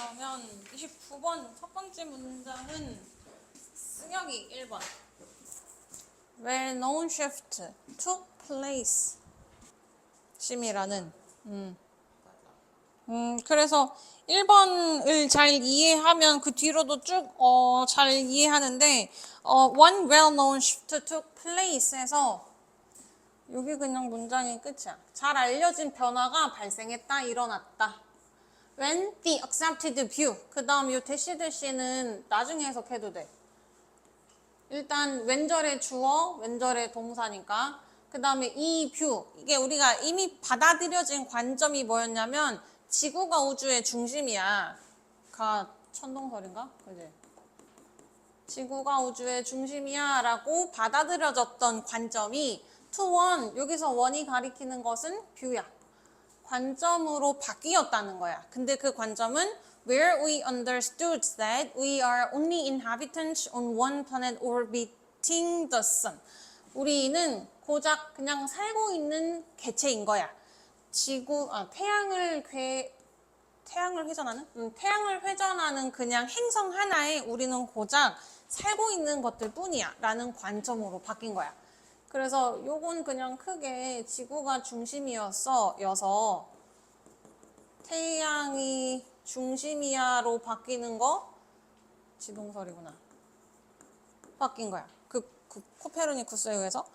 그러면 29번 첫 번째 문장은 승혁이 1번. Where known shift took place. 심이라는. 그래서 1번을 잘 이해하면 그 뒤로도 쭉 잘 이해하는데 one well-known shift took place에서 여기 그냥 문장이 끝이야. 잘 알려진 변화가 발생했다, 일어났다. When the accepted view. 그 다음 이 대시는 나중에 해석해도 돼. 일단 왼절의 주어, 왼절의 동사니까. 그 다음에 이 뷰. 이게 우리가 이미 받아들여진 관점이 뭐였냐면 지구가 우주의 중심이야. 가 천동설인가? 그지? 지구가 우주의 중심이야 라고 받아들여졌던 관점이 to one. 여기서 원이 가리키는 것은 뷰야. 관점으로 바뀌었다는 거야. 근데 그 관점은 where we understood that we are only inhabitants on one planet orbiting the sun. 우리는 고작 그냥 살고 있는 개체인 거야. 태양을 회전하는? 태양을 회전하는 그냥 행성 하나에 우리는 고작 살고 있는 것들 뿐이야 라는 관점으로 바뀐 거야. 그래서 요건 그냥 크게 지구가 중심이어서 태양이 중심이야로 바뀌는 거 지동설이구나. 바뀐 거야. 그 코페르니쿠스에 의해서.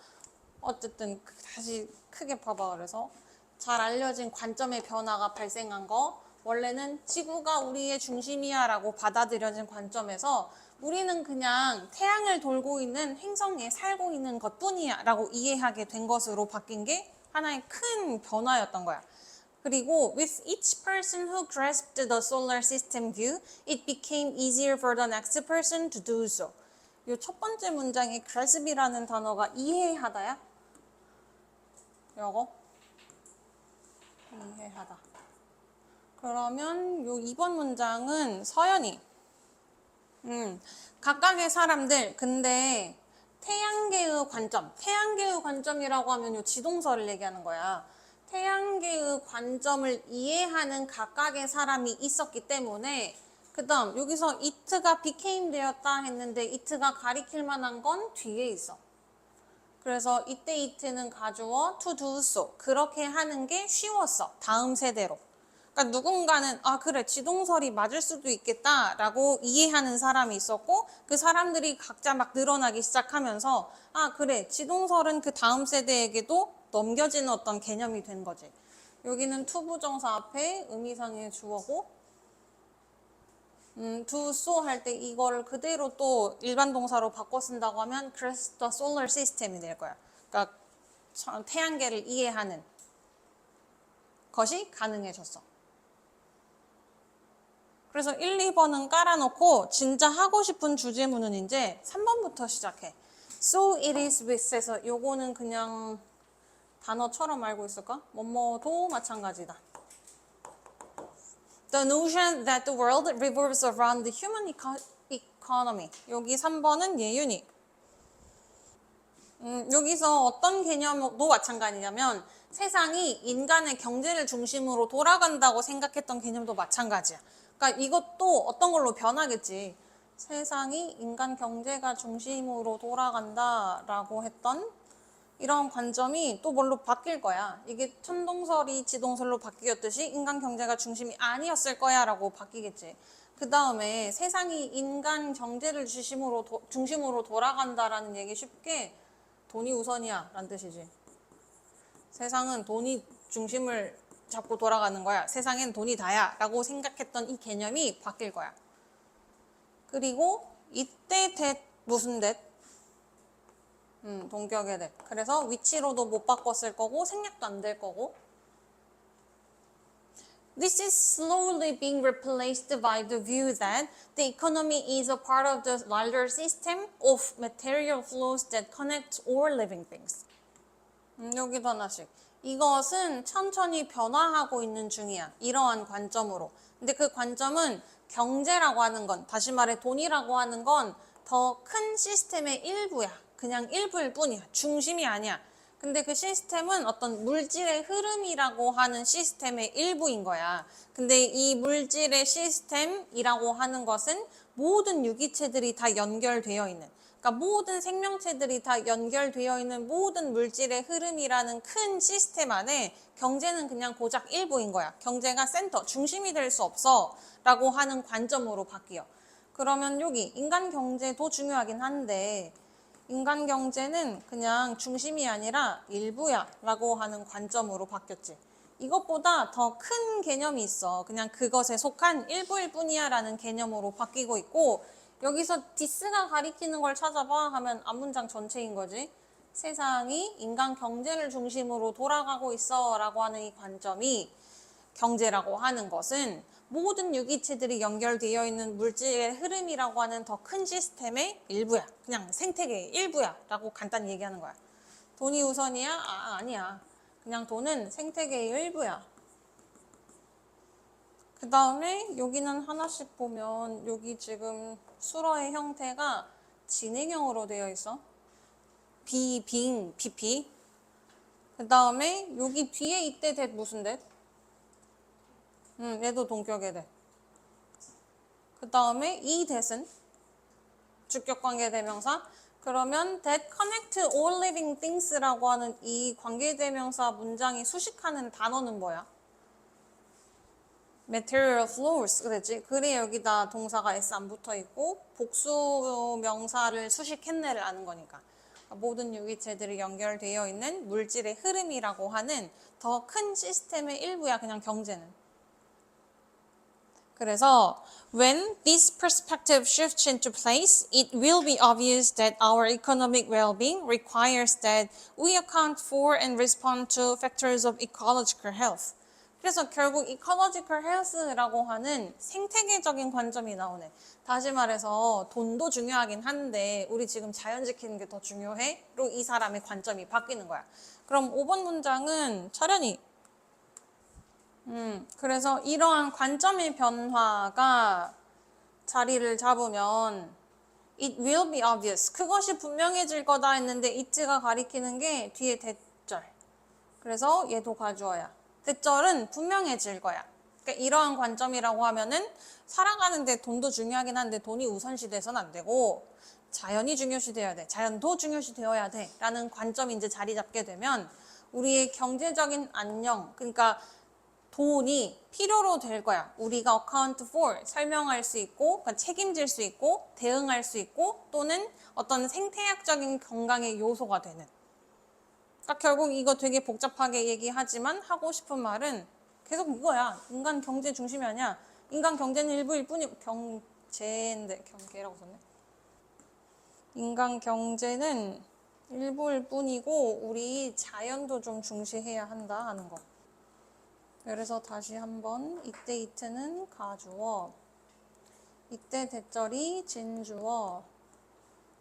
어쨌든 다시 크게 봐봐. 그래서 잘 알려진 관점의 변화가 발생한 거, 원래는 지구가 우리의 중심이야 라고 받아들여진 관점에서 우리는 그냥 태양을 돌고 있는 행성에 살고 있는 것뿐이야 라고 이해하게 된 것으로 바뀐 게 하나의 큰 변화였던 거야. 그리고 with each person who grasped the solar system view, it became easier for the next person to do so. 이 첫 번째 문장에 grasp이라는 단어가 이해하다야. 요거 이해하다. 그러면 요 2번 문장은 서연이. 각각의 사람들, 근데 태양계의 관점이라고 하면 요 지동설을 얘기하는 거야. 태양계의 관점을 이해하는 각각의 사람이 있었기 때문에, 그 다음 여기서 it가 became 되었다 했는데 it가 가리킬 만한 건 뒤에 있어. 그래서 이때 it는 가주어 to do so. 그렇게 하는 게 쉬웠어. 다음 세대로. 그러니까 누군가는 그래 지동설이 맞을 수도 있겠다 라고 이해하는 사람이 있었고, 그 사람들이 각자 막 늘어나기 시작하면서 그래 지동설은 그 다음 세대에게도 넘겨지는 어떤 개념이 된 거지. 여기는 투부정사 앞에 의미상의 주어고, do so 할 때 이거를 그대로 또 일반 동사로 바꿔 쓴다고 하면 grasp the solar system이 될 거야. 그러니까 태양계를 이해하는 것이 가능해졌어. 그래서 1, 2번은 깔아놓고 진짜 하고 싶은 주제문은 이제 3번부터 시작해. So it is with에서 요거는 그냥 단어처럼 알고 있을까? 뭐뭐도 마찬가지다. The notion that the world revolves around the human economy. 여기 3번은 예윤이. 여기서 어떤 개념도 마찬가지냐면 세상이 인간의 경제를 중심으로 돌아간다고 생각했던 개념도 마찬가지야. 그러니까 이것도 어떤 걸로 변하겠지. 세상이 인간 경제가 중심으로 돌아간다라고 했던 이런 관점이 또 뭘로 바뀔 거야. 이게 천동설이 지동설로 바뀌었듯이 인간 경제가 중심이 아니었을 거야 라고 바뀌겠지. 그 다음에 세상이 인간 경제를 중심으로 돌아간다라는 얘기 쉽게 돈이 우선이야 라는 뜻이지. 세상은 돈이 중심을 잡고 돌아가는 거야. 세상엔 돈이 다야 라고 생각했던 이 개념이 바뀔 거야. 그리고 이때 that 무슨 that? 동격의 that. 그래서 위치로도 못 바꿨을 거고 생략도 안 될 거고. This is slowly being replaced by the view that the economy is a part of the larger system of material flows that connect all living things. 여기도 하나씩. 이것은 천천히 변화하고 있는 중이야. 이러한 관점으로. 근데 그 관점은 경제라고 하는 건, 다시 말해 돈이라고 하는 건 더 큰 시스템의 일부야. 그냥 일부일 뿐이야. 중심이 아니야. 근데 그 시스템은 어떤 물질의 흐름이라고 하는 시스템의 일부인 거야. 근데 이 물질의 시스템이라고 하는 것은 모든 유기체들이 다 연결되어 있는, 그러니까 모든 생명체들이 다 연결되어 있는 모든 물질의 흐름이라는 큰 시스템 안에 경제는 그냥 고작 일부인 거야. 경제가 센터, 중심이 될 수 없어 라고 하는 관점으로 바뀌어. 그러면 여기 인간 경제도 중요하긴 한데 인간 경제는 그냥 중심이 아니라 일부야 라고 하는 관점으로 바뀌었지. 이것보다 더 큰 개념이 있어. 그냥 그것에 속한 일부일 뿐이야 라는 개념으로 바뀌고 있고, 여기서 디스가 가리키는 걸 찾아봐 하면 앞문장 전체인 거지. 세상이 인간 경제를 중심으로 돌아가고 있어 라고 하는 이 관점이, 경제라고 하는 것은 모든 유기체들이 연결되어 있는 물질의 흐름이라고 하는 더 큰 시스템의 일부야. 그냥 생태계의 일부야 라고 간단히 얘기하는 거야. 돈이 우선이야? 아니야. 그냥 돈은 생태계의 일부야. 그 다음에 여기는 하나씩 보면 여기 지금 수러의 형태가 진행형으로 되어 있어. 비, 빙, PP. 그 다음에 여기 뒤에 이때 that 무슨 that? 얘도 동격의 that. 그 다음에 이 that은 주격관계 대명사. 그러면 that connect all living things라고 하는 이 관계대명사 문장이 수식하는 단어는 뭐야? material flows 그랬지? 그래 여기다 동사가 s 안 붙어 있고 복수 명사를 수식했네를 아는 거니까. 모든 유기체들이 연결되어 있는 물질의 흐름이라고 하는 더 큰 시스템의 일부야 그냥 경제는. 그래서 when this perspective shifts into place, it will be obvious that our economic well-being requires that we account for and respond to factors of ecological health. 그래서 결국 ecological health라고 하는 생태계적인 관점이 나오네. 다시 말해서 돈도 중요하긴 한데 우리 지금 자연 지키는 게 더 중요해? 로 이 사람의 관점이 바뀌는 거야. 그럼 5번 문장은 차련이 그래서 이러한 관점의 변화가 자리를 잡으면 it will be obvious. 그것이 분명해질 거다 했는데 it가 가리키는 게 뒤에 대절. 그래서 얘도 가주어야. 대절은 분명해질 거야. 그러니까 이러한 관점이라고 하면은 살아가는데 돈도 중요하긴 한데 돈이 우선시 돼서는 안 되고 자연이 중요시 되어야 돼. 자연도 중요시 되어야 돼. 라는 관점이 이제 자리 잡게 되면 우리의 경제적인 안녕, 그러니까 돈이 필요로 될 거야. 우리가 account for, 설명할 수 있고, 그러니까 책임질 수 있고, 대응할 수 있고, 또는 어떤 생태학적인 건강의 요소가 되는. 그러니까 결국 이거 되게 복잡하게 얘기하지만 하고 싶은 말은 계속 이거야. 인간 경제 중심이 아니야. 인간 경제는 일부일 뿐이, 경제인데, 경계라고 썼네. 인간 경제는 일부일 뿐이고, 우리 자연도 좀 중시해야 한다 하는 거. 그래서 다시 한번 이때 이트는 가주어, 이때 대절이 진주어.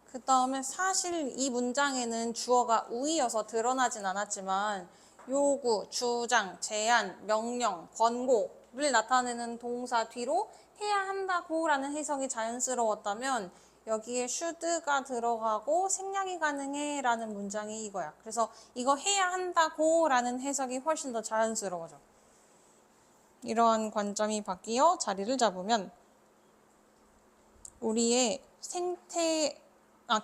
그 다음에 사실 이 문장에는 주어가 우이어서 드러나진 않았지만 요구, 주장, 제안, 명령, 권고를 나타내는 동사 뒤로 해야 한다고 라는 해석이 자연스러웠다면 여기에 should가 들어가고 생략이 가능해 라는 문장이 이거야. 그래서 이거 해야 한다고 라는 해석이 훨씬 더 자연스러워져. 이러한 관점이 바뀌어 자리를 잡으면 우리의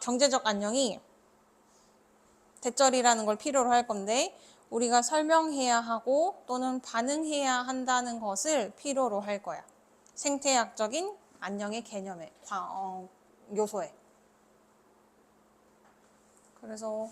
경제적 안녕이 대절이라는 걸 필요로 할 건데 우리가 설명해야 하고 또는 반응해야 한다는 것을 필요로 할 거야. 생태학적인 안녕의 개념에, 요소에. 그래서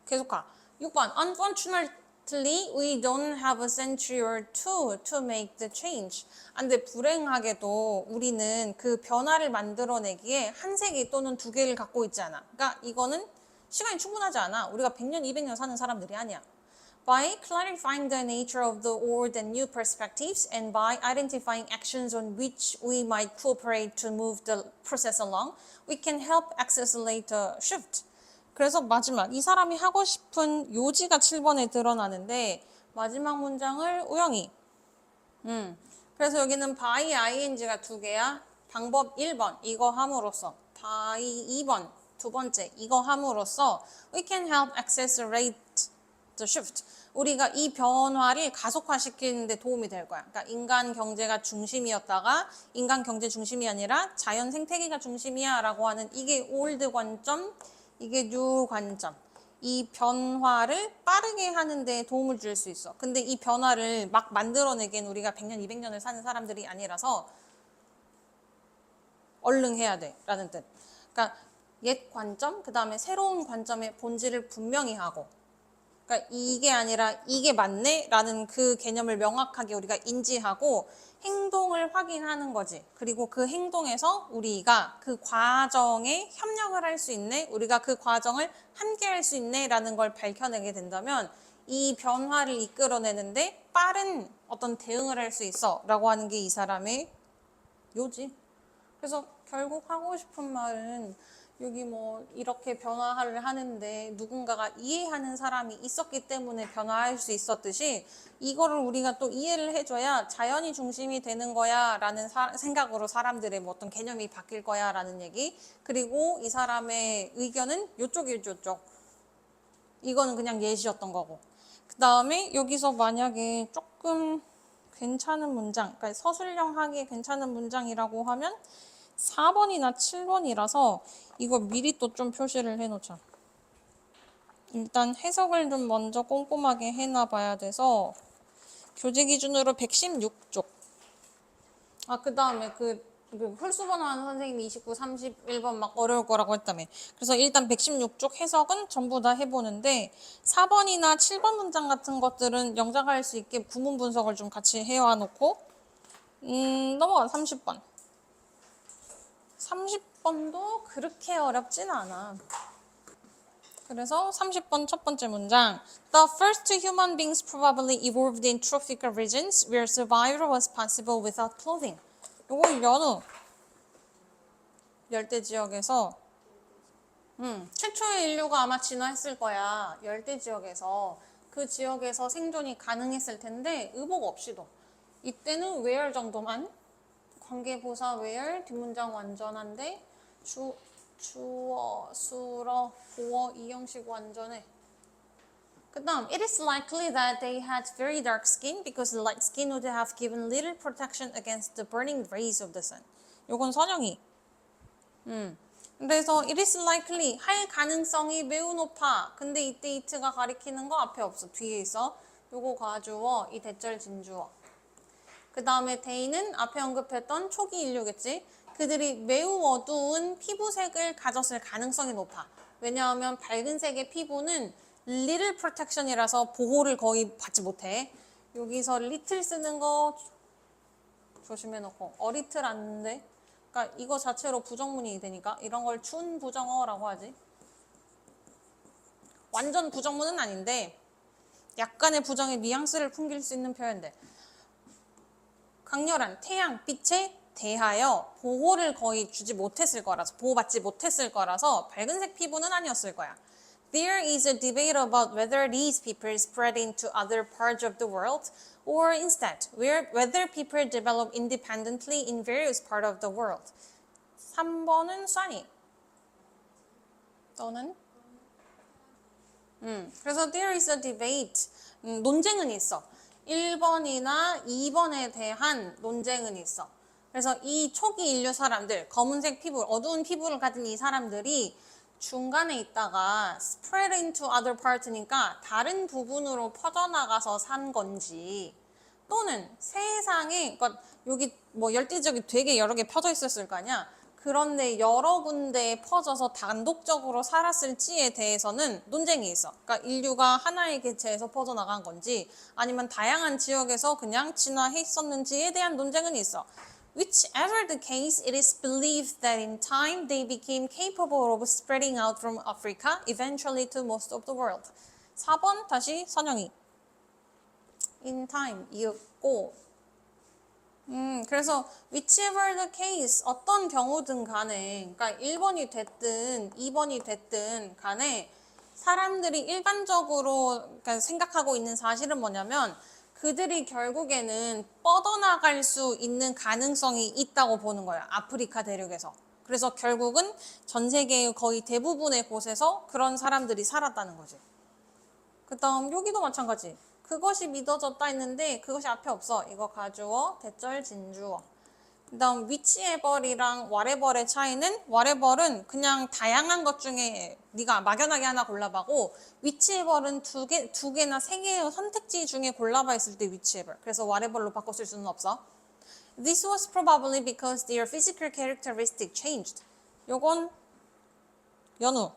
계속 가. 6번. Unfortunately, we don't have a century or two to make the change. 근데 불행하게도 우리는 그 변화를 만들어내기에 한 세기 또는 두 개를 갖고 있지 않아. 그러니까 이거는 시간이 충분하지 않아. 우리가 100년, 200년 사는 사람들이 아니야. By clarifying the nature of the old and new perspectives and by identifying actions on which we might cooperate to move the process along, we can help accelerate the shift. 그래서 마지막 이 사람이 하고 싶은 요지가 7번에 드러나는데 마지막 문장을 우영이 그래서 여기는 by ing가 두 개야. 방법 1번 이거 함으로써 by 2번 두 번째, 이거 함으로써 we can help accelerate the shift. 우리가 이 변화를 가속화시키는 데 도움이 될 거야. 그러니까 인간 경제가 중심이었다가 인간 경제 중심이 아니라 자연 생태계가 중심이야 라고 하는 이게 올드 관점, 이게 뉴 관점. 이 변화를 빠르게 하는 데 도움을 줄 수 있어. 근데 이 변화를 막 만들어내기엔 우리가 100년, 200년을 사는 사람들이 아니라서 얼른 해야 돼 라는 뜻. 그러니까 옛 관점, 그 다음에 새로운 관점의 본질을 분명히 하고, 그러니까 이게 아니라 이게 맞네 라는 그 개념을 명확하게 우리가 인지하고 행동을 확인하는 거지. 그리고 그 행동에서 우리가 그 과정에 협력을 할 수 있네, 우리가 그 과정을 함께 할 수 있네 라는 걸 밝혀내게 된다면 이 변화를 이끌어내는데 빠른 어떤 대응을 할 수 있어 라고 하는 게 이 사람의 요지. 그래서 결국 하고 싶은 말은 여기 뭐 이렇게 변화를 하는데 누군가가 이해하는 사람이 있었기 때문에 변화할 수 있었듯이 이거를 우리가 또 이해를 해줘야 자연이 중심이 되는 거야 라는 생각으로 사람들의 뭐 어떤 개념이 바뀔 거야 라는 얘기. 그리고 이 사람의 의견은 요쪽이죠, 요쪽. 이거는 그냥 예시였던 거고. 그 다음에 여기서 만약에 조금 괜찮은 문장, 그러니까 서술형 하기에 괜찮은 문장이라고 하면 4번이나 7번이라서 이거 미리 또 좀 표시를 해놓자. 일단 해석을 좀 먼저 꼼꼼하게 해놔봐야 돼서 교재 기준으로 116쪽. 그 다음에 그 홀수번호 하는 선생님이 29, 31번 막 어려울 거라고 했다며. 그래서 일단 116쪽 해석은 전부 다 해보는데 4번이나 7번 문장 같은 것들은 영작할 수 있게 구문 분석을 좀 같이 해와놓고 넘어가 30번. 30번도 그렇게 어렵진 않아. 그래서 30번 첫 번째 문장. The first human beings probably evolved in tropical regions where survival was possible without clothing. 요거 연우. 열대 지역에서 최초의 인류가 아마 진화했을 거야. 열대 지역에서. 그 지역에서 생존이 가능했을 텐데 의복 없이도. 이때는 where 정도만. 관계부사 where, 뒷문장 완전한데 주어, 수러, 보어 이 형식 완전해. 그 다음, it is likely that they had very dark skin because the light skin would have given little protection against the burning rays of the sun. 요건 선영이. 그래서 it is likely 할 가능성이 매우 높아. 근데 이때 it가 가리키는 거 앞에 없어. 뒤에 있어. 요거 과주어, 이 대절 진주어. 그 다음에 they는 앞에 언급했던 초기 인류겠지. 그들이 매우 어두운 피부색을 가졌을 가능성이 높아. 왜냐하면 밝은 색의 피부는 little protection이라서 보호를 거의 받지 못해. 여기서 little 쓰는 거 조심해놓고 어리틀 않는데. 그러니까 이거 자체로 부정문이 되니까 이런 걸 준부정어라고 하지. 완전 부정문은 아닌데 약간의 부정의 뉘앙스를 풍길 수 있는 표현들. 강렬한 태양빛에 대하여 보호를 거의 주지 못했을 거라서, 보호받지 못했을 거라서 밝은색 피부는 아니었을 거야. There is a debate about whether these people spread into other parts of the world or instead, whether people develop independently in various parts of the world. 3번은 sunny. 또는? 그래서 there is a debate. 논쟁은 있어. 1번이나 2번에 대한 논쟁은 있어. 그래서 이 초기 인류 사람들, 검은색 피부, 어두운 피부를 가진 이 사람들이 중간에 있다가 spread into other part니까 다른 부분으로 퍼져나가서 산 건지 또는 세상에, 그러니까 여기 뭐 열대지역이 되게 여러 개 펴져 있었을 거 아니야. 그런데 여러 군데에 퍼져서 단독적으로 살았을지에 대해서는 논쟁이 있어. 그러니까 인류가 하나의 개체에서 퍼져나간 건지 아니면 다양한 지역에서 그냥 진화했었는지에 대한 논쟁은 있어. Whichever the case, it is believed that in time they became capable of spreading out from Africa, eventually to most of the world. 4번 다시 선영이. In time 이었고 그래서 whichever the case, 어떤 경우든 간에, 그러니까 1번이 됐든 2번이 됐든 간에 사람들이 일반적으로 그러니까 생각하고 있는 사실은 뭐냐면 그들이 결국에는 뻗어나갈 수 있는 가능성이 있다고 보는 거야. 아프리카 대륙에서. 그래서 결국은 전 세계의 거의 대부분의 곳에서 그런 사람들이 살았다는 거지. 그 다음 여기도 마찬가지. 그것이 믿어졌다 했는데 그것이 앞에 없어. 이거 가주어, 대절, 진주어. 그 다음 whichever이랑 whatever의 차이는 whatever은 그냥 다양한 것 중에 네가 막연하게 하나 골라봐고 whichever은 두 개나 세 개의 선택지 중에 골라봐 있을 때 whichever. 그래서 whatever로 바꿔 쓸 수는 없어. This was probably because their physical characteristic changed. 요건 연우.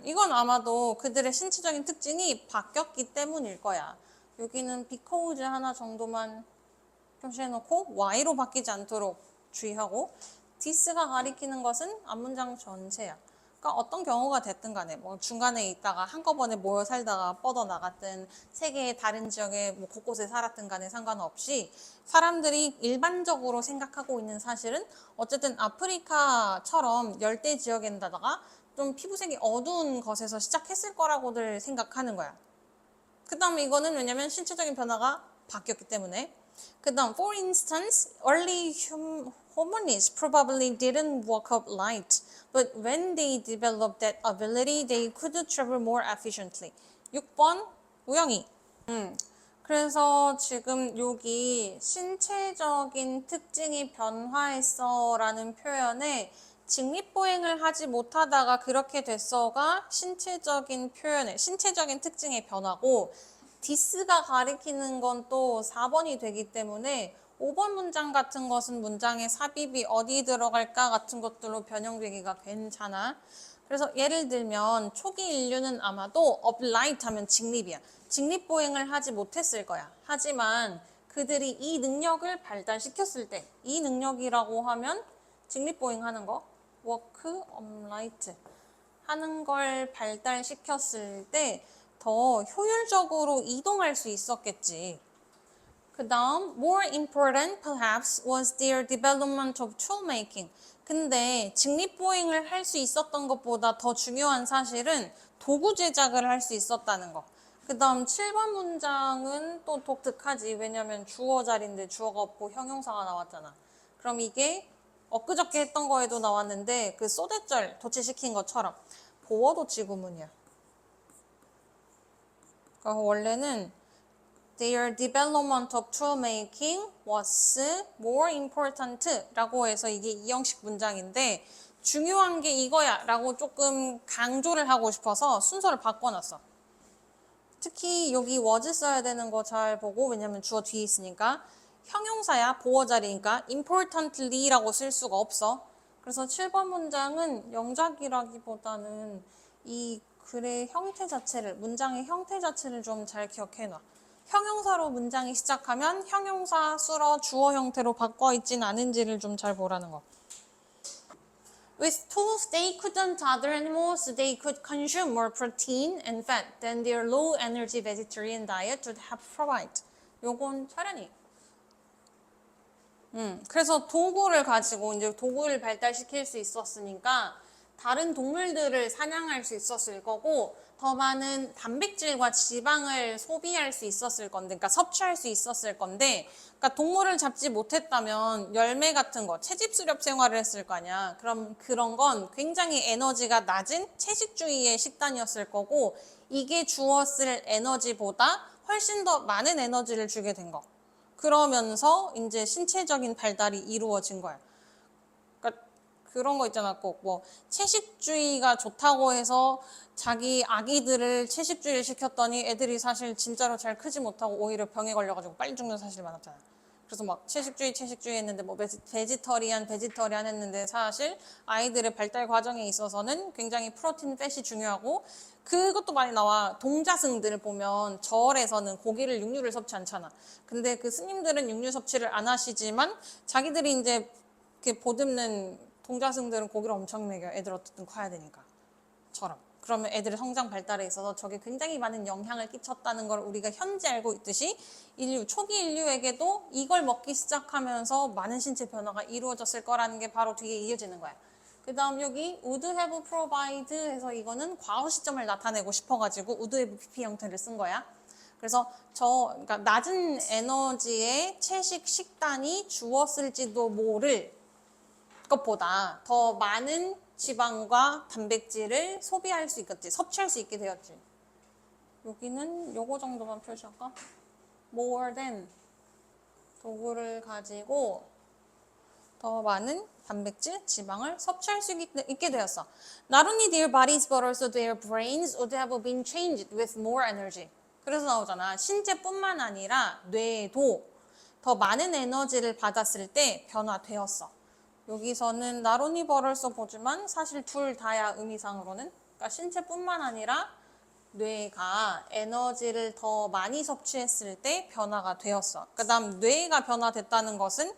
이건 아마도 그들의 신체적인 특징이 바뀌었기 때문일 거야. 여기는 because 하나 정도만 표시해놓고 y로 바뀌지 않도록 주의하고 this가 가리키는 것은 앞문장 전체야. 그러니까 어떤 경우가 됐든 간에 뭐 중간에 있다가 한꺼번에 모여 살다가 뻗어나갔든 세계의 다른 지역에 뭐 곳곳에 살았든 간에 상관없이 사람들이 일반적으로 생각하고 있는 사실은 어쨌든 아프리카처럼 열대 지역에다가 좀 피부색이 어두운 것에서 시작했을 거라고들 생각하는 거야. 그 다음에 이거는 왜냐면 신체적인 변화가 바뀌었기 때문에. 그 다음, for instance, early hominids probably didn't walk up light, but when they developed that ability, they could travel more efficiently. 6번, 우영이. 그래서 지금 여기 신체적인 특징이 변화했어 라는 표현에 직립보행을 하지 못하다가 그렇게 됐어가 신체적인 표현에 신체적인 특징의 변화고 this가 가리키는 건 또 4번이 되기 때문에 5번 문장 같은 것은 문장의 삽입이 어디 들어갈까 같은 것들로 변형되기가 괜찮아. 그래서 예를 들면 초기 인류는 아마도 uplight 하면 직립이야. 직립보행을 하지 못했을 거야. 하지만 그들이 이 능력을 발달시켰을 때 이 능력이라고 하면 직립보행하는 거 work upright 하는 걸 발달시켰을 때 더 효율적으로 이동할 수 있었겠지. 그 다음, more important perhaps was their development of tool making. 근데 직립보행을 할 수 있었던 것보다 더 중요한 사실은 도구 제작을 할 수 있었다는 거. 그 다음 7번 문장은 또 독특하지. 왜냐면 주어 자리인데 주어가 없고 형용사가 나왔잖아. 그럼 이게 엊그저께 했던 거에도 나왔는데 그 소대절 도치시킨 것처럼 보어도치 구문이야. 그러니까 원래는 their development of tool making was more important 라고 해서 이게 이형식 문장인데 중요한 게 이거야 라고 조금 강조를 하고 싶어서 순서를 바꿔놨어. 특히 여기 was 써야 되는 거 잘 보고 왜냐면 주어 뒤에 있으니까 형용사야 보어 자리니까 importantly 라고 쓸 수가 없어. 그래서 7번 문장은 영작이라기보다는 이 글의 형태 자체를 문장의 형태 자체를 좀 잘 기억해놔. 형용사로 문장이 시작하면 형용사, 수러, 주어 형태로 바꿔 있진 않은지를 좀 잘 보라는 거. With tools, they couldn't other animals. They could consume more protein and fat than their low-energy vegetarian diet would have provided. 요건 차련이. 그래서 도구를 가지고 이제 도구를 발달시킬 수 있었으니까 다른 동물들을 사냥할 수 있었을 거고 더 많은 단백질과 지방을 소비할 수 있었을 건데, 그러니까 섭취할 수 있었을 건데, 그러니까 동물을 잡지 못했다면 열매 같은 거, 채집수렵 생활을 했을 거 아니야. 그럼 그런 건 굉장히 에너지가 낮은 채식주의의 식단이었을 거고, 이게 주었을 에너지보다 훨씬 더 많은 에너지를 주게 된 거. 그러면서 이제 신체적인 발달이 이루어진 거야. 그러니까 그런 거 있잖아. 꼭 뭐 채식주의가 좋다고 해서 자기 아기들을 채식주의를 시켰더니 애들이 사실 진짜로 잘 크지 못하고 오히려 병에 걸려가지고 빨리 죽는 사실이 많았잖아. 그래서 막 채식주의 했는데 뭐 베지터리안 했는데 사실 아이들의 발달 과정에 있어서는 굉장히 프로틴, 팻이 중요하고 그것도 많이 나와. 동자승들을 보면 절에서는 고기를 육류를 섭취 않잖아. 근데 그 스님들은 육류 섭취를 안 하시지만 자기들이 이제 이렇게 보듬는 동자승들은 고기를 엄청 먹여. 애들 어쨌든 커야 되니까. 처럼. 그러면 애들의 성장 발달에 있어서 저게 굉장히 많은 영향을 끼쳤다는 걸 우리가 현재 알고 있듯이 초기 인류에게도 이걸 먹기 시작하면서 많은 신체 변화가 이루어졌을 거라는 게 바로 뒤에 이어지는 거야. 그 다음 여기 would have provide 해서 이거는 과거 시점을 나타내고 싶어가지고 would have pp 형태를 쓴 거야. 그래서 그러니까 낮은 에너지의 채식 식단이 주었을지도 모를 것보다 더 많은 지방과 단백질을 소비할 수 있겠지. 섭취할 수 있게 되었지. 여기는 요거 정도만 표시할까? more than 도구를 가지고 더 많은 단백질, 지방을 섭취할 수 있게 되었어. Not only their bodies but also their brains would have been changed with more energy. 그래서 나오잖아. 신체뿐만 아니라 뇌도 더 많은 에너지를 받았을 때 변화되었어. 여기서는 not only but를 써보지만 사실 둘 다야 의미상으로는. 그러니까 신체뿐만 아니라 뇌가 에너지를 더 많이 섭취했을 때 변화가 되었어. 그 다음 뇌가 변화됐다는 것은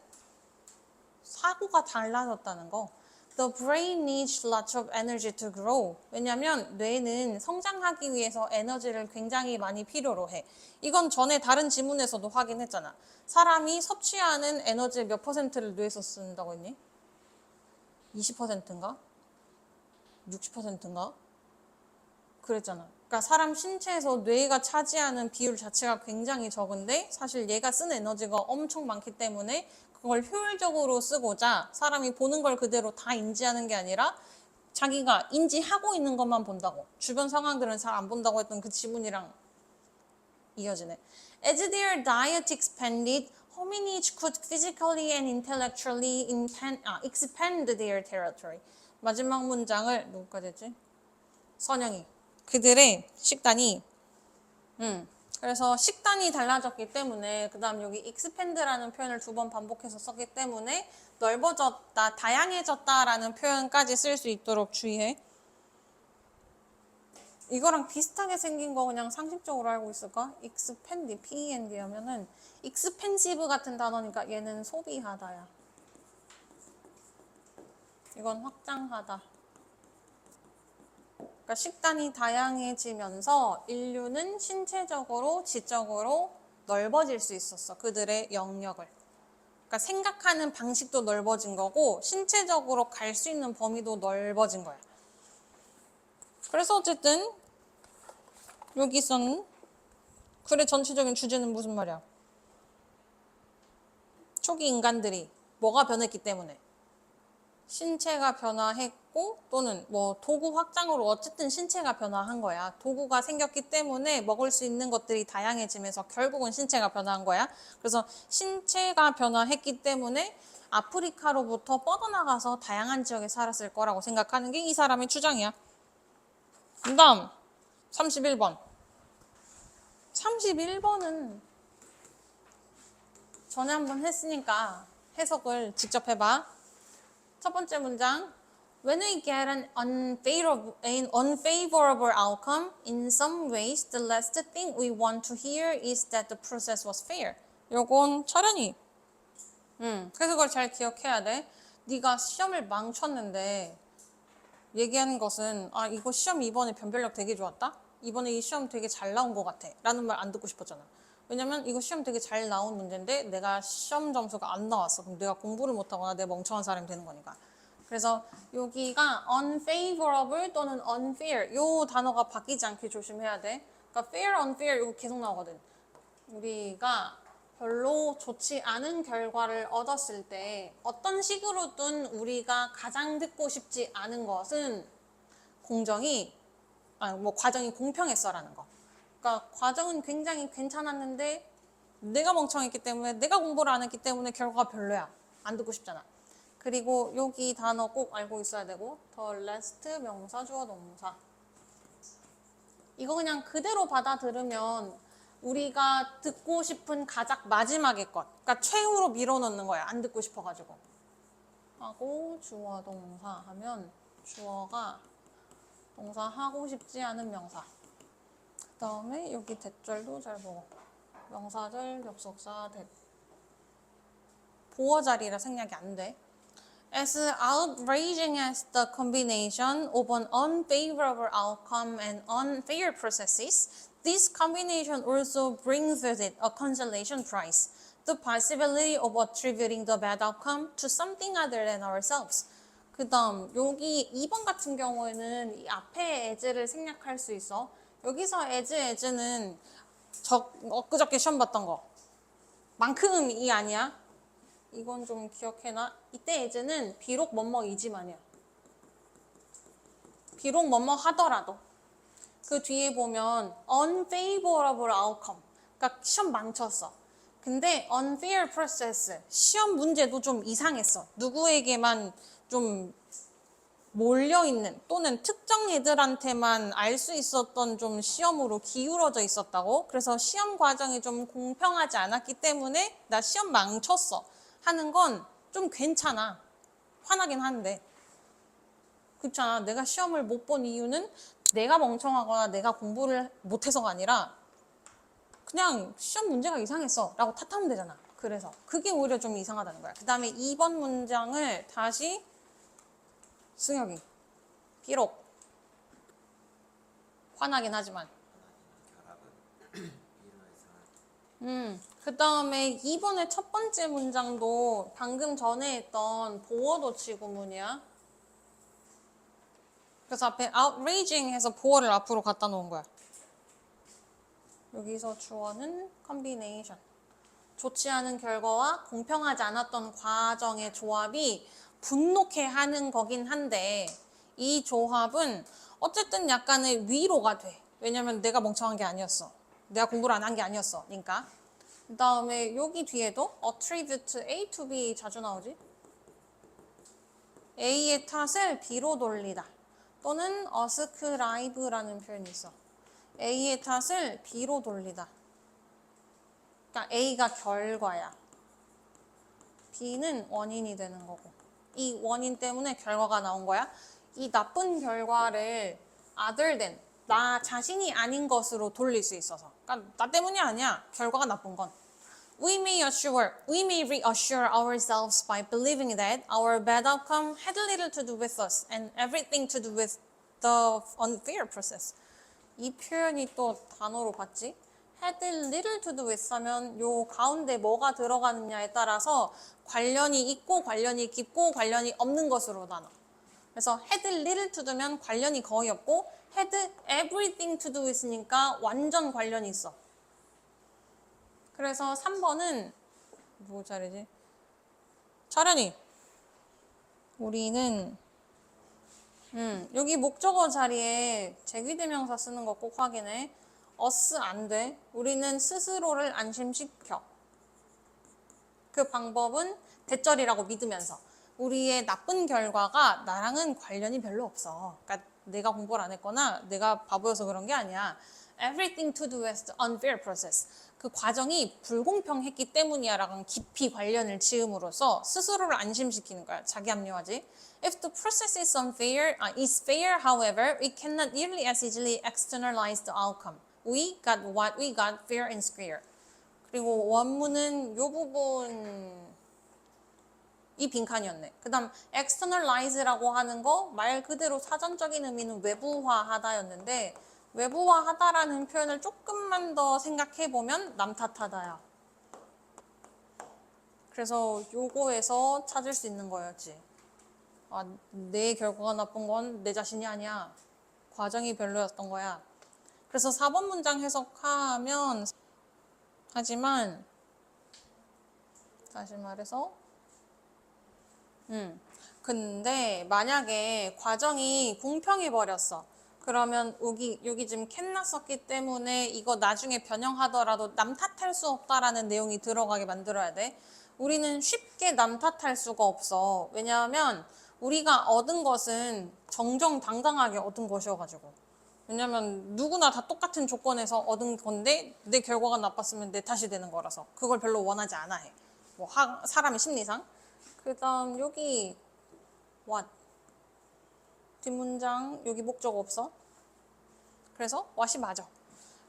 사고가 달라졌다는 거. The brain needs lots of energy to grow. 왜냐하면 뇌는 성장하기 위해서 에너지를 굉장히 많이 필요로 해. 이건 전에 다른 지문에서도 확인했잖아. 사람이 섭취하는 에너지의 몇 퍼센트를 뇌에서 쓴다고 했니? 20%인가? 60%인가? 그랬잖아. 그러니까 사람 신체에서 뇌가 차지하는 비율 자체가 굉장히 적은데 사실 얘가 쓴 에너지가 엄청 많기 때문에 그걸 효율적으로 쓰고자 사람이 보는 걸 그대로 다 인지하는 게 아니라 자기가 인지하고 있는 것만 본다고. 주변 상황들은 잘 안 본다고 했던 그 지문이랑 이어지네. As their diet expanded, hominids could physically and intellectually expand their territory. 마지막 문장을 누구까지 했지? 선영이. 그들의 식단이 그래서 식단이 달라졌기 때문에 그 다음 여기 expand라는 표현을 2번 반복해서 썼기 때문에 넓어졌다, 다양해졌다라는 표현까지 쓸 수 있도록 주의해. 이거랑 비슷하게 생긴 거 그냥 상식적으로 알고 있을까? expand, P-E-N-D 하면은 expensive 같은 단어니까 얘는 소비하다야. 이건 확장하다. 그러니까 식단이 다양해지면서 인류는 신체적으로, 지적으로 넓어질 수 있었어. 그들의 영역을. 그러니까 생각하는 방식도 넓어진 거고 신체적으로 갈 수 있는 범위도 넓어진 거야. 그래서 어쨌든 여기서는 글의 전체적인 주제는 무슨 말이야? 초기 인간들이 뭐가 변했기 때문에 신체가 변화했고 또는 뭐 도구 확장으로 어쨌든 신체가 변화한 거야. 도구가 생겼기 때문에 먹을 수 있는 것들이 다양해지면서 결국은 신체가 변화한 거야. 그래서 신체가 변화했기 때문에 아프리카로부터 뻗어나가서 다양한 지역에 살았을 거라고 생각하는 게 이 사람의 주장이야. 그 다음 31번. 31번은 전에 한번 했으니까 해석을 직접 해봐. 첫 번째 문장. When we get an unfavorable outcome, in some ways, the last thing we want to hear is that the process was fair. 요건 철현이. 그래서 그걸 잘 기억해야 돼. 네가 시험을 망쳤는데 얘기하는 것은 아 이거 시험 이번에 변별력 되게 좋았다? 이번에 이 시험 되게 잘 나온 것 같아. 라는 말 안 듣고 싶었잖아. 왜냐면 이거 시험 되게 잘 나온 문제인데 내가 시험 점수가 안 나왔어. 그럼 내가 공부를 못하거나 내가 멍청한 사람이 되는 거니까. 그래서 여기가 unfavorable 또는 unfair 요 단어가 바뀌지 않게 조심해야 돼. 그러니까 fair, unfair 이거 계속 나오거든. 우리가 별로 좋지 않은 결과를 얻었을 때 어떤 식으로든 우리가 가장 듣고 싶지 않은 것은 과정이 공평했어라는 거. 그러니까 과정은 굉장히 괜찮았는데 내가 멍청했기 때문에 내가 공부를 안 했기 때문에 결과가 별로야. 안 듣고 싶잖아. 그리고 여기 단어 꼭 알고 있어야 되고 the last 명사 주어 동사 이거 그냥 그대로 받아들으면 우리가 듣고 싶은 가장 마지막의 것 그러니까 최후로 밀어넣는 거야. 안 듣고 싶어가지고 하고 주어 동사 하면 주어가 동사 하고 싶지 않은 명사 그 다음에 여기 대절도 잘 보고 명사절, 접속사, 보어 자리라 생략이 안 돼. As outraging as the combination of an unfavorable outcome and unfair processes, this combination also brings with it a consolation prize, the possibility of attributing the bad outcome to something other than ourselves. 그 다음 여기 2번 같은 경우에는 이 앞에 as를 생략할 수 있어. 여기서 as는 엊그저께 시험 봤던 거 만큼이 아니야. 이건 좀 기억해놔. 이때 as는 비록 뭐뭐이지만이야. 비록 뭐뭐 하더라도. 그 뒤에 보면 unfavorable outcome. 그러니까 시험 망쳤어. 근데 unfair process. 시험 문제도 좀 이상했어. 누구에게만 좀 몰려있는 또는 특정 애들한테만 알 수 있었던 좀 시험으로 기울어져 있었다고. 그래서 시험 과정이 좀 공평하지 않았기 때문에 나 시험 망쳤어 하는 건 좀 괜찮아. 화나긴 하는데. 그렇잖아. 내가 시험을 못 본 이유는 내가 멍청하거나 내가 공부를 못해서가 아니라 그냥 시험 문제가 이상했어 라고 탓하면 되잖아. 그래서 그게 오히려 좀 이상하다는 거야. 그 다음에 2번 문장을 다시 승혁이 비록 화나긴 하지만 그 다음에 2번의 첫 번째 문장도 방금 전에 했던 보어도 지구문이야. 그래서 앞에 outraging 해서 보어를 앞으로 갖다 놓은 거야. 여기서 주어는 combination. 좋지 않은 결과와 공평하지 않았던 과정의 조합이 분노케 하는 거긴 한데 이 조합은 어쨌든 약간의 위로가 돼. 왜냐면 내가 멍청한 게 아니었어. 내가 공부를 안 한 게 아니었어. 그러니까. 그 다음에 여기 뒤에도 attribute A to B 자주 나오지? A의 탓을 B로 돌리다. 또는 ascribe라는 표현이 있어. A의 탓을 B로 돌리다. 그러니까 A가 결과야. B는 원인이 되는 거고. 이 원인 때문에 결과가 나온 거야. 이 나쁜 결과를 other than, 나 자신이 아닌 것으로 돌릴 수 있어서. 그러니까 나 때문이 아니야. 결과가 나쁜 건. We may reassure ourselves by believing that our bad outcome had little to do with us and everything to do with the unfair process. 이 표현이 또 단어로 봤지? had little to do with 하면 요 가운데 뭐가 들어가느냐에 따라서 관련이 있고 관련이 깊고 관련이 없는 것으로 나눠. 그래서 had little to do면 관련이 거의 없고 had everything to do with니까 완전 관련이 있어. 그래서 3번은 뭐 자리지? 차련이 우리는 여기 목적어 자리에 제귀대명사 쓰는 거 꼭 확인해. us 안 돼. 우리는 스스로를 안심시켜. 그 방법은 대절이라고 믿으면서 우리의 나쁜 결과가 나랑은 관련이 별로 없어. 그러니까 내가 공부를 안 했거나 내가 바보여서 그런 게 아니야. Everything to do with the unfair process. 그 과정이 불공평했기 때문이야 라고 깊이 관련을 지음으로써 스스로를 안심시키는 거야. 자기 합리화지. If the process is fair, however, we cannot nearly as easily externalize the outcome. We got what we got fair and square. 그리고 원문은 요 부분 이 빈칸이었네. 그 다음 externalize라고 하는 거 말 그대로 사전적인 의미는 외부화하다였는데 외부화하다라는 표현을 조금만 더 생각해보면 남 탓하다야. 그래서 요거에서 찾을 수 있는 거였지. 아, 내 결과가 나쁜 건 내 자신이 아니야. 과정이 별로였던 거야. 그래서 4번 문장 해석하면 하지만 다시 말해서 근데 만약에 과정이 공평해 버렸어. 그러면 여기 지금 캔나 썼기 때문에 이거 나중에 변형하더라도 남 탓할 수 없다라는 내용이 들어가게 만들어야 돼. 우리는 쉽게 남 탓할 수가 없어. 왜냐하면 우리가 얻은 것은 정정당당하게 얻은 것이어가지고. 왜냐면 누구나 다 똑같은 조건에서 얻은 건데 내 결과가 나빴으면 내 탓이 되는 거라서 그걸 별로 원하지 않아 해. 뭐 사람의 심리상. 그 다음 여기 what 뒷문장 여기 목적 없어. 그래서 what이 맞아.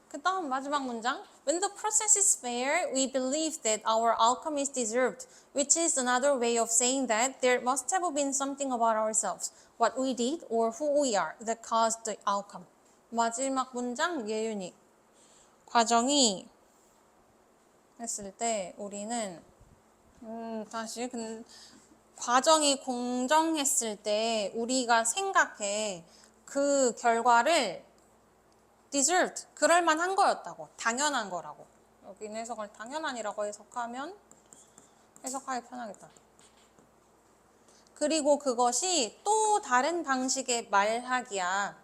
그 다음 마지막 문장 When the process is fair, we believe that our outcome is deserved, which is another way of saying that there must have been something about ourselves, what we did or who we are that caused the outcome. 마지막 문장 예윤이 과정이 했을 때 우리는 다시 과정이 공정했을 때 우리가 생각해 그 결과를 deserved, 그럴만한 거였다고, 당연한 거라고. 여기는 해석을 당연한이라고 해석하면 해석하기 편하겠다. 그리고 그것이 또 다른 방식의 말하기야.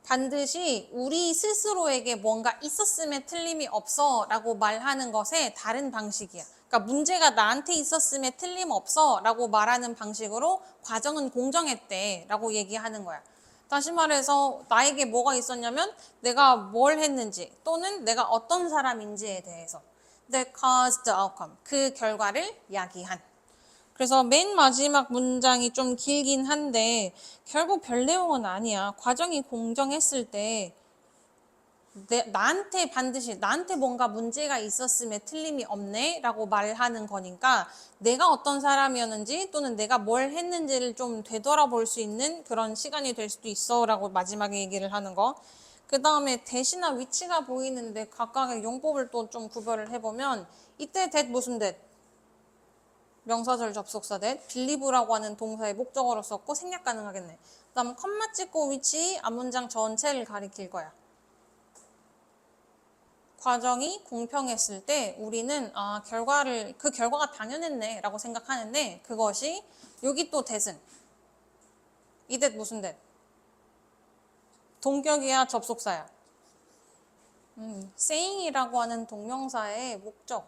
반드시 우리 스스로에게 뭔가 있었음에 틀림이 없어 라고 말하는 것의 다른 방식이야. 그러니까 문제가 나한테 있었음에 틀림없어 라고 말하는 방식으로 과정은 공정했대 라고 얘기하는 거야. 다시 말해서 나에게 뭐가 있었냐면 내가 뭘 했는지 또는 내가 어떤 사람인지에 대해서 that caused the outcome, 그 결과를 야기한. 그래서 맨 마지막 문장이 좀 길긴 한데 결국 별 내용은 아니야. 과정이 공정했을 때 나한테 반드시 나한테 뭔가 문제가 있었음에 틀림이 없네 라고 말하는 거니까 내가 어떤 사람이었는지 또는 내가 뭘 했는지를 좀 되돌아볼 수 있는 그런 시간이 될 수도 있어 라고 마지막에 얘기를 하는 거. 그 다음에 대시나 위치가 보이는데 각각의 용법을 또 좀 구별을 해보면 이때 that 무슨 that 명사절 접속사 that believe라고 하는 동사의 목적어로 썼고 생략 가능하겠네. 그 다음 컴마 찍고 위치 앞문장 전체를 가리킬 거야. 과정이 공평했을 때 우리는 그 결과가 당연했네 라고 생각하는데 그것이 여기 또 that은 이 that 무슨 that 동격이야 접속사야. saying이라고 하는 동명사의 목적.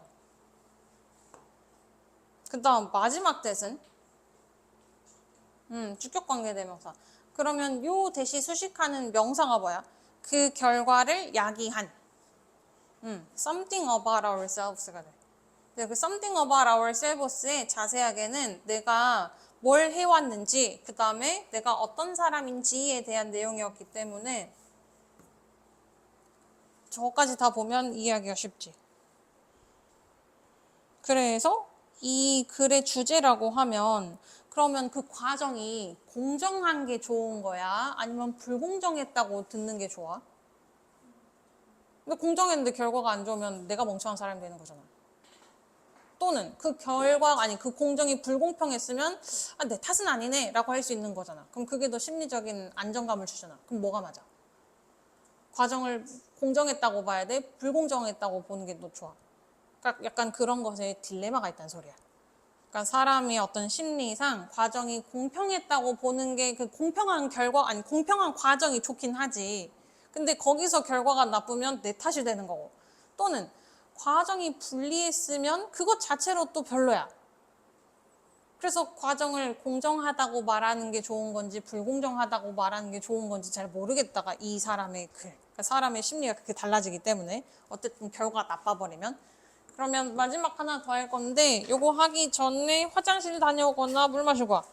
그 다음 마지막 that은 주격관계대명사. 그러면 요 대시 수식하는 명사가 뭐야? 그 결과를 야기한. something about ourselves가 돼. 근데 그 something about ourselves의 자세하게는 내가 뭘 해왔는지, 그 다음에 내가 어떤 사람인지에 대한 내용이었기 때문에 저거까지 다 보면 이해하기가 쉽지. 그래서 이 글의 주제라고 하면 그러면 그 과정이 공정한 게 좋은 거야? 아니면 불공정했다고 듣는 게 좋아? 근데 공정했는데 결과가 안 좋으면 내가 멍청한 사람이 되는 거잖아. 또는 그 결과, 아니 그 공정이 불공평했으면 내 탓은 아니네 라고 할 수 있는 거잖아. 그럼 그게 더 심리적인 안정감을 주잖아. 그럼 뭐가 맞아? 과정을 공정했다고 봐야 돼? 불공정했다고 보는 게 더 좋아? 그러니까 약간 그런 것에 딜레마가 있다는 소리야. 그러니까 사람이 어떤 심리상 과정이 공평했다고 보는 게 그 공평한 결과, 아니 공평한 과정이 좋긴 하지. 근데 거기서 결과가 나쁘면 내 탓이 되는 거고. 또는 과정이 불리했으면 그것 자체로 또 별로야. 그래서 과정을 공정하다고 말하는 게 좋은 건지 불공정하다고 말하는 게 좋은 건지 잘 모르겠다가 이 사람의 글. 그러니까 사람의 심리가 그렇게 달라지기 때문에 어쨌든 결과가 나빠버리면 그러면 마지막 하나 더 할 건데 요거 하기 전에 화장실 다녀오거나 물 마시고 와.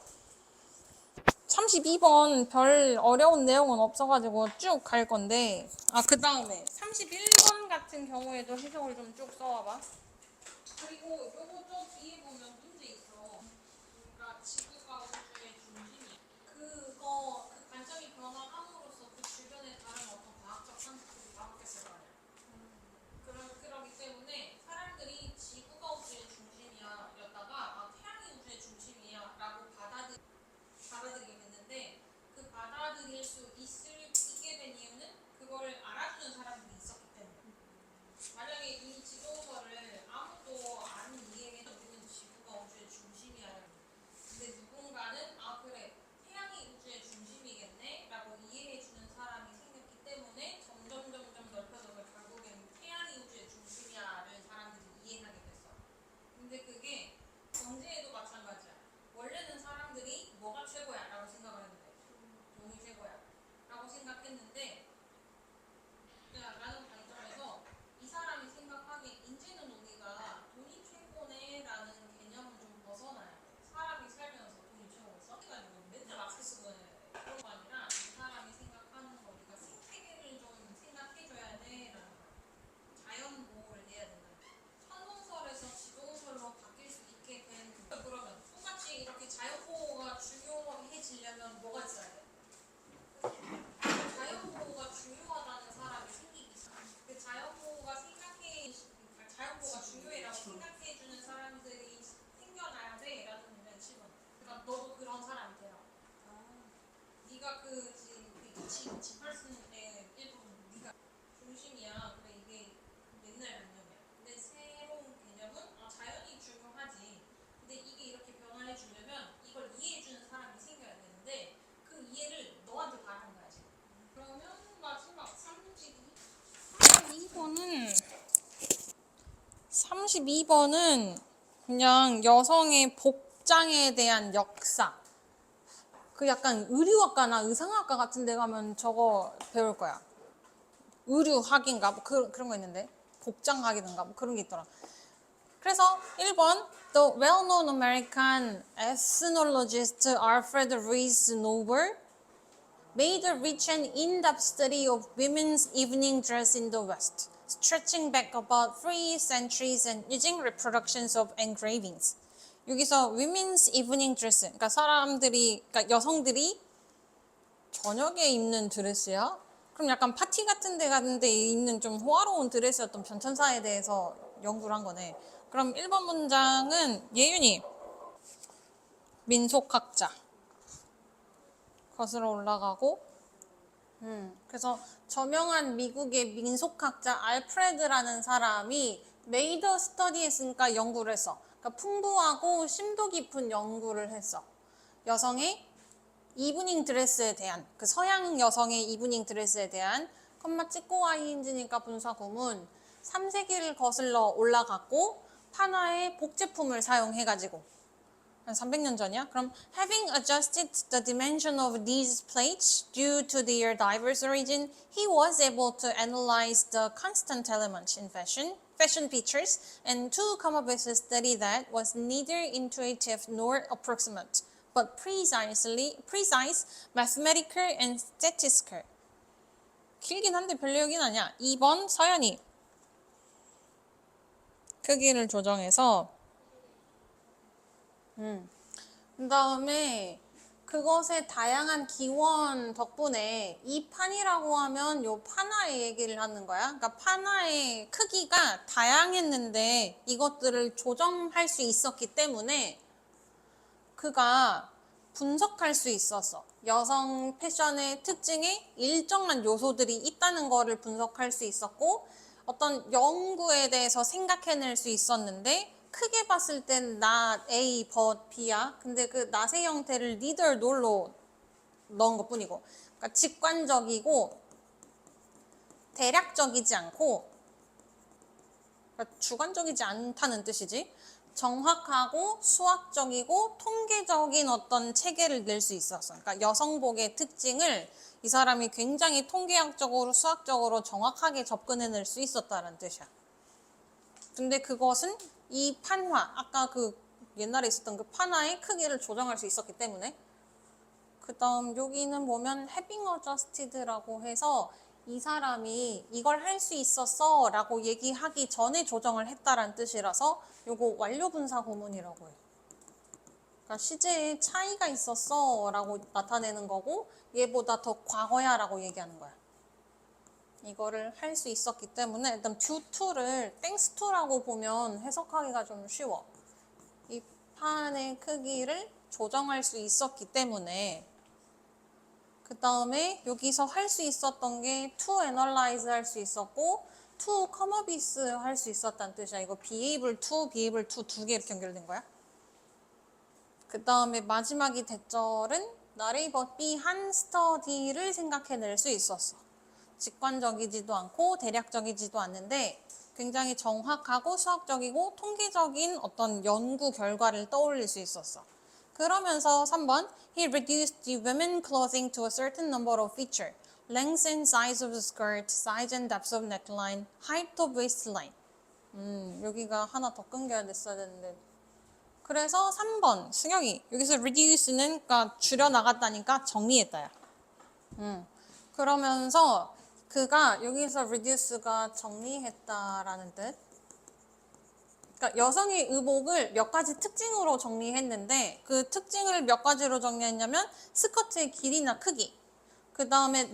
32번 별 어려운 내용은 없어가지고 쭉 갈 건데 그 다음에 31번 같은 경우에도 해석을 좀 쭉 써와봐. 그리고 요거 좀 뒤에 보면 문제 있어. 그러니까 지구가 우주의 중심이 그 관점이 변화함으로써 그 주변에 다른 어떤 과학적 상식들이 바뀌었을 거 아니야. 그러기 때문에 사람들이 지구가 우주의 중심이었다가 태양이 우주의 중심이야 라고 받아들이게 됐는데 그 받아들일 수 있게 된 이유는 그거를 알아주는 사람들이 있었기 때문에. 만약에 이 지도서를 아무도 안 이해해도 우리는 지구가 우주의 중심이야. 근데 누군가는 그래 태양이 우주의 중심이겠네 라고 이해해 32번은 그냥 여성의 복장에 대한 역사. 그 약간 의류학과나 의상학과 같은 데 가면 저거 배울 거야. 의류학인가? 뭐 그런 거 있는데. 복장학이든가 뭐 그런 게 있더라. 그래서 1번 The well-known American ethnologist Alfred Ruiz Noble made a rich and in-depth study of women's evening dress in the West, stretching back about 3 centuries and using reproductions of engravings. 여기서 women's evening dress, 그러니까 그러니까 여성들이 저녁에 입는 드레스야? 그럼 약간 파티 같은 데 가는데 입는 좀 호화로운 드레스였던 변천사에 대해서 연구를 한 거네. 그럼 1번 문장은 예윤이 민속학자 거슬러 올라가고 그래서 저명한 미국의 민속학자 알프레드라는 사람이 메이더 스터디 했으니까 연구를 했어. 그러니까 풍부하고 심도 깊은 연구를 했어. 여성의 이브닝 드레스에 대한, 그 서양 여성의 이브닝 드레스에 대한 컴마 찍고 ing니까 분사 구문 3세기를 거슬러 올라갔고 판화의 복제품을 사용해가지고 한 300년 전이야? 그럼 having adjusted the dimension of these plates due to their diverse origin, he was able to analyze the constant elements in fashion features, and to come up with a study that was neither intuitive nor approximate, but precise, mathematical, and statistical. 길긴 한데 별 내용은 아니야. 2번 서연이 크기를 조정해서 그 다음에 그것의 다양한 기원 덕분에 이 판이라고 하면 요 판화의 얘기를 하는 거야. 그러니까 판화의 크기가 다양했는데 이것들을 조정할 수 있었기 때문에 그가 분석할 수 있었어. 여성 패션의 특징에 일정한 요소들이 있다는 거를 분석할 수 있었고 어떤 연구에 대해서 생각해낼 수 있었는데 크게 봤을 땐 not A, but B야. 근데 그 not의 형태를 neither nor로 넣은 것 뿐이고 그러니까 직관적이고 대략적이지 않고 그러니까 주관적이지 않다는 뜻이지. 정확하고 수학적이고 통계적인 어떤 체계를 낼 수 있었어. 그러니까 여성복의 특징을 이 사람이 굉장히 통계학적으로 수학적으로 정확하게 접근해낼 수 있었다는 뜻이야. 근데 그것은 이 판화, 아까 그 옛날에 있었던 그 판화의 크기를 조정할 수 있었기 때문에 그 다음 여기는 보면 having adjusted라고 해서 이 사람이 이걸 할 수 있었어 라고 얘기하기 전에 조정을 했다라는 뜻이라서 요거 완료분사 구문이라고 해. 그러니까 시제에 차이가 있었어 라고 나타내는 거고 얘보다 더 과거야 라고 얘기하는 거야. 이거를 할 수 있었기 때문에 일단 due to를 thanks to라고 보면 해석하기가 좀 쉬워. 이 판의 크기를 조정할 수 있었기 때문에 그 다음에 여기서 할 수 있었던 게 to analyze 할 수 있었고 to come up with 할 수 있었다는 뜻이야. 이거 be able to 두 개 이렇게 연결된 거야. 그 다음에 마지막이 대절은 not able be 한 study를 생각해낼 수 있었어. 직관적이지도 않고 대략적이지도 않는데 굉장히 정확하고 수학적이고 통계적인 어떤 연구 결과를 떠올릴 수 있었어. 그러면서 3번 He reduced the women clothing to a certain number of features. Length and size of the skirt, size and depth of neckline, height of waistline. 여기가 하나 더 끊겨야 됐어야 되는데. 그래서 3번 승혁이 여기서 reduce는 그러니까 줄여나갔다니까 정리했다야. 그러면서 그가 여기서 reduce가 정리했다라는 뜻. 그러니까 여성의 의복을 몇 가지 특징으로 정리했는데 그 특징을 몇 가지로 정리했냐면 스커트의 길이나 크기, 그 다음에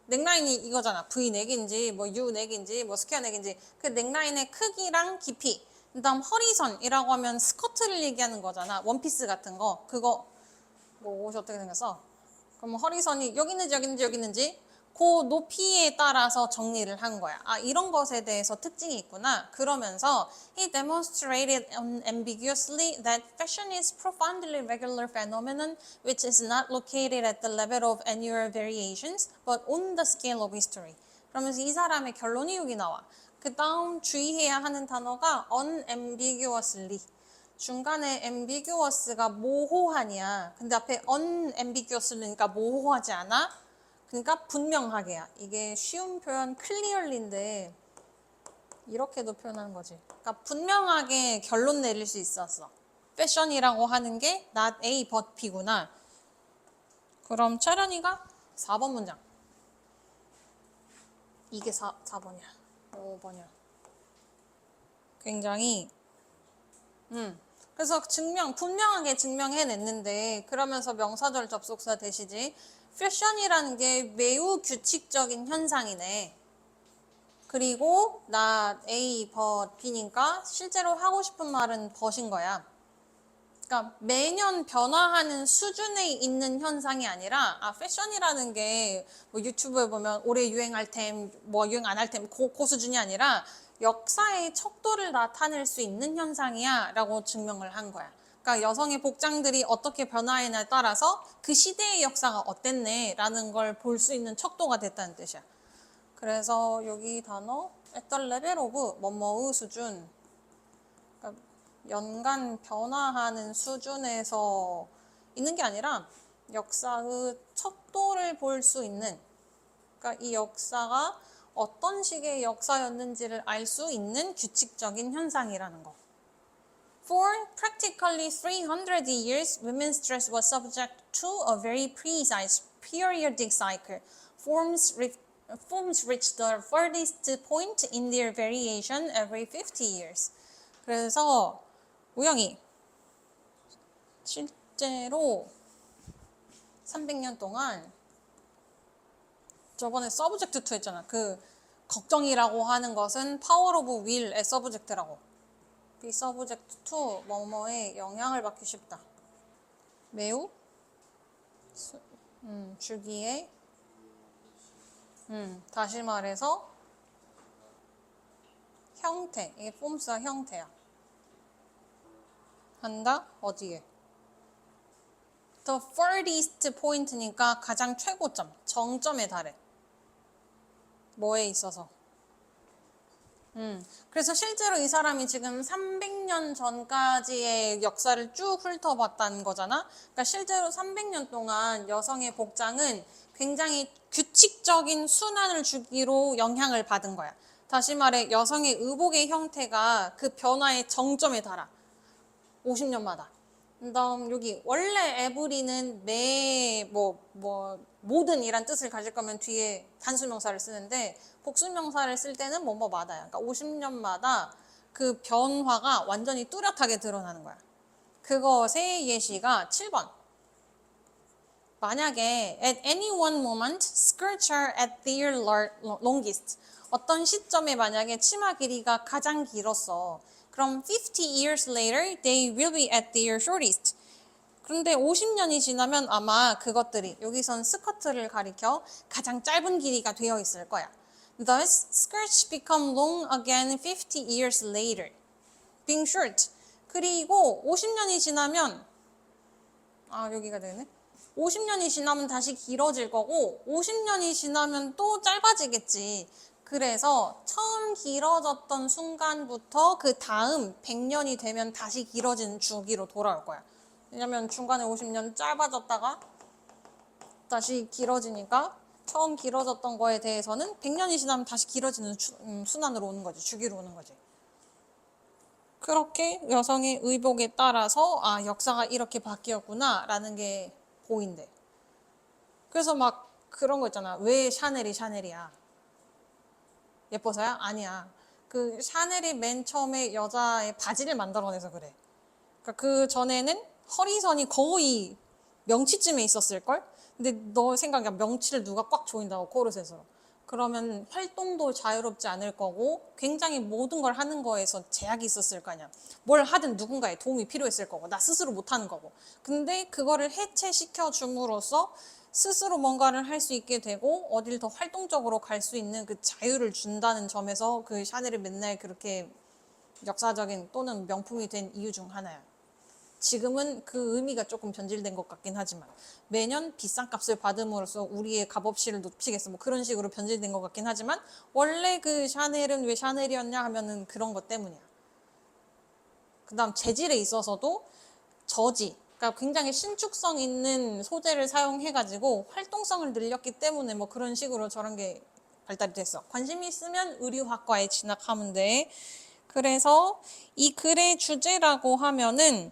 넥라인이 이거잖아. V넥인지 뭐 U넥인지 뭐 스퀘어넥인지 그 넥라인의 크기랑 깊이, 그 다음 허리선이라고 하면 스커트를 얘기하는 거잖아. 원피스 같은 거. 그거 뭐 옷이 어떻게 생겼어? 그럼 허리선이 여기 있는지 그 높이에 따라서 정리를 한 거야. 아, 이런 것에 대해서 특징이 있구나. 그러면서 he demonstrated unambiguously that fashion is profoundly regular phenomenon which is not located at the level of annual variations but on the scale of history. 그러면서 이 사람의 결론이 여기 나와. 그 다음 주의해야 하는 단어가 unambiguously. 중간에 ambiguous가 모호하냐. 근데 앞에 unambiguously니까 모호하지 않아. 그러니까 분명하게야. 이게 쉬운 표현 clearly인데 이렇게도 표현하는 거지. 그러니까 분명하게 결론 내릴 수 있었어. 패션이라고 하는 게 not A but B구나. 그럼 차련이가 4번 문장. 이게 4번이야. 5번이야. 굉장히 그래서 분명하게 증명해냈는데 그러면서 명사절 접속사 대시지. 패션이라는 게 매우 규칙적인 현상이네. 그리고 not A but B니까 실제로 하고 싶은 말은 but인 거야. 그러니까 매년 변화하는 수준에 있는 현상이 아니라 패션이라는 게 뭐 유튜브에 보면 올해 유행할 템, 뭐 유행 안 할 템, 그 수준이 아니라 역사의 척도를 나타낼 수 있는 현상이야 라고 증명을 한 거야. 그러니까 여성의 복장들이 어떻게 변화하냐에 따라서 그 시대의 역사가 어땠네 라는 걸 볼 수 있는 척도가 됐다는 뜻이야. 그래서 여기 단어 at the level of 뭐뭐의 수준, 그러니까 연간 변화하는 수준에서 있는 게 아니라 역사의 척도를 볼 수 있는, 그러니까 이 역사가 어떤 식의 역사였는지를 알 수 있는 규칙적인 현상이라는 거. For practically 300 years, women's dress was subject to a very precise periodic cycle. Forms reach the furthest point in their variation every 50 years. 그래서 우영이 실제로 300년 동안 저번에 서브젝트 2 했잖아. 그 걱정이라고 하는 것은 파워 오브 윌의 서브젝트라고. 비 서브젝트 2 뭐뭐에 영향을 받기 쉽다. 매우 주기에 다시 말해서 형태, 이게 폼스가 형태야. 한다? 어디에? The furthest point니까 가장 최고점, 정점에 달해. 뭐에 있어서? 그래서 실제로 이 사람이 지금 300년 전까지의 역사를 쭉 훑어봤다는 거잖아. 그러니까 실제로 300년 동안 여성의 복장은 굉장히 규칙적인 순환을 주기로 영향을 받은 거야. 다시 말해 여성의 의복의 형태가 그 변화의 정점에 달아. 50년마다. 그다음 여기 원래 에브리는 모든 이란 뜻을 가질 거면 뒤에 단수명사를 쓰는데 복수명사를 쓸 때는 뭐뭐마다야. 그러니까 50년마다 그 변화가 완전히 뚜렷하게 드러나는 거야. 그것의 예시가 7번. 만약에 at any one moment skirts are at their longest. 어떤 시점에 만약에 치마 길이가 가장 길었어. 그럼 50 years later they will be at their shortest. 그런데 50년이 지나면 아마 그것들이 여기선 스커트를 가리켜 가장 짧은 길이가 되어 있을 거야. Thus, skirts become long again 50 years later, being short. 그리고 50년이 지나면 여기가 되네. 50년이 지나면 다시 길어질 거고 50년이 지나면 또 짧아지겠지. 그래서 처음 길어졌던 순간부터 그 다음 100년이 되면 다시 길어지는 주기로 돌아올 거야. 왜냐면 중간에 50년 짧아졌다가 다시 길어지니까 처음 길어졌던 거에 대해서는 100년이 지나면 다시 길어지는 순환으로 오는 거지. 주기로 오는 거지. 그렇게 여성의 의복에 따라서 역사가 이렇게 바뀌었구나 라는 게 보인대. 그래서 막 그런 거 있잖아. 왜 샤넬이 샤넬이야? 예뻐서야? 아니야. 그 샤넬이 맨 처음에 여자의 바지를 만들어내서 그래. 그러니까 그 전에는 허리선이 거의 명치쯤에 있었을걸? 근데 너 생각이야. 명치를 누가 꽉 조인다고 코르셋으로. 그러면 활동도 자유롭지 않을 거고 굉장히 모든 걸 하는 거에서 제약이 있었을 거 아니야. 뭘 하든 누군가의 도움이 필요했을 거고 나 스스로 못하는 거고. 근데 그거를 해체시켜 줌으로써 스스로 뭔가를 할 수 있게 되고 어딜 더 활동적으로 갈 수 있는 그 자유를 준다는 점에서 그 샤넬이 맨날 그렇게 역사적인 또는 명품이 된 이유 중 하나야. 지금은 그 의미가 조금 변질된 것 같긴 하지만 매년 비싼 값을 받음으로써 우리의 값어치를 높이겠어 뭐 그런 식으로 변질된 것 같긴 하지만 원래 그 샤넬은 왜 샤넬이었냐 하면은 그런 것 때문이야. 그 다음 재질에 있어서도 저지, 그러니까 굉장히 신축성 있는 소재를 사용해가지고 활동성을 늘렸기 때문에 뭐 그런 식으로 저런 게 발달이 됐어. 관심 있으면 의류학과에 진학하면 돼. 그래서 이 글의 주제라고 하면은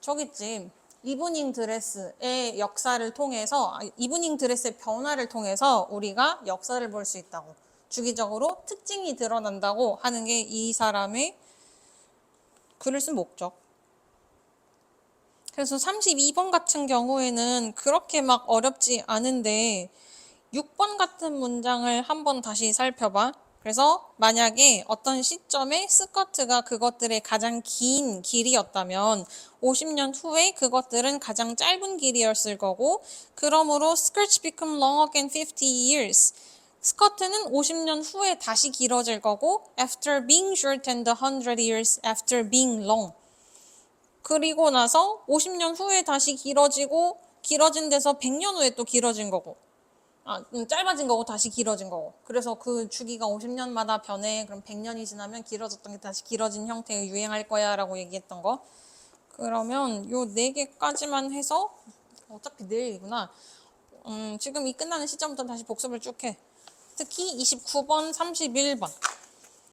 저기 있지. 이브닝 드레스의 역사를 통해서, 이브닝 드레스의 변화를 통해서 우리가 역사를 볼 수 있다고. 주기적으로 특징이 드러난다고 하는 게 이 사람의 글을 쓴 목적. 그래서 32번 같은 경우에는 그렇게 막 어렵지 않은데 6번 같은 문장을 한번 다시 살펴봐. 그래서 만약에 어떤 시점에 스커트가 그것들의 가장 긴 길이었다면 50년 후에 그것들은 가장 짧은 길이었을 거고 그러므로 skirts become long again 50 years. 스커트는 50년 후에 다시 길어질 거고 after being shortened 100 years after being long. 그리고 나서 50년 후에 다시 길어지고 길어진 데서 100년 후에 또 길어진 거고 짧아진 거고 다시 길어진 거고 그래서 그 주기가 50년마다 변해. 그럼 100년이 지나면 길어졌던 게 다시 길어진 형태가 유행할 거야 라고 얘기했던 거. 그러면 요 4개까지만 해서 어차피 내일이구나. 지금 이 끝나는 시점부터 다시 복습을 쭉 해. 특히 29번, 31번